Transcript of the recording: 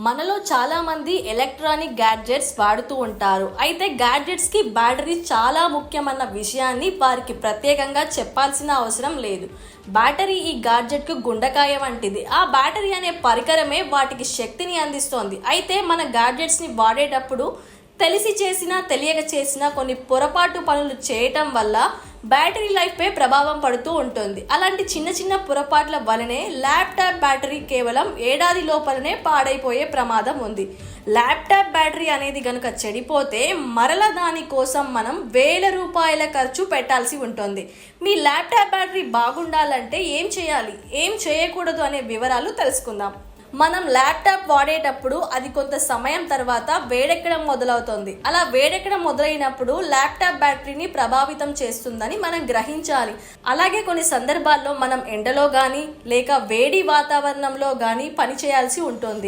మనలో చాలా మంది ఎలక్ట్రానిక్ గ్యాడ్జెట్స్ వాడుతూ ఉంటారు. అయితే గ్యాడ్జెట్స్ కి బ్యాటరీ చాలా ముఖ్యమన్న విషయాన్ని వారికి ప్రత్యేకంగా చెప్పాల్సిన అవసరం లేదు. బ్యాటరీ ఈ గాడ్జెట్ కు గుండెకాయ వంటిది. ఆ బ్యాటరీ అనే పరికరమే వాటికి శక్తిని అందిస్తోంది. అయితే మన గ్యాడ్జెట్స్ ని వాడేటప్పుడు తెలిసి చేసినా తెలియక చేసినా కొన్ని పొరపాటు పనులు చేయటం వల్ల బ్యాటరీ లైఫ్పై ప్రభావం పడుతూ ఉంటుంది. అలాంటి చిన్న చిన్న పొరపాట్ల వలనే ల్యాప్టాప్ బ్యాటరీ కేవలం ఏడాది లోపలనే పాడైపోయే ప్రమాదం ఉంది. ల్యాప్టాప్ బ్యాటరీ అనేది కనుక చెడిపోతే మరల దాని కోసం మనం వేల రూపాయల ఖర్చు పెట్టాల్సి ఉంటుంది. మీ ల్యాప్టాప్ బ్యాటరీ బాగుండాలంటే ఏం చేయాలి, ఏం చేయకూడదు అనే వివరాలు తెలుసుకుందాం. మనం ల్యాప్టాప్ వాడేటప్పుడు అది కొంత సమయం తర్వాత వేడెక్కడం మొదలవుతుంది. అలా వేడెక్కడం మొదలైనప్పుడు ల్యాప్టాప్ బ్యాటరీని ప్రభావితం చేస్తుందని మనం గ్రహించాలి. అలాగే కొన్ని సందర్భాల్లో మనం ఎండలో కానీ లేక వేడి వాతావరణంలో కానీ పనిచేయాల్సి ఉంటుంది.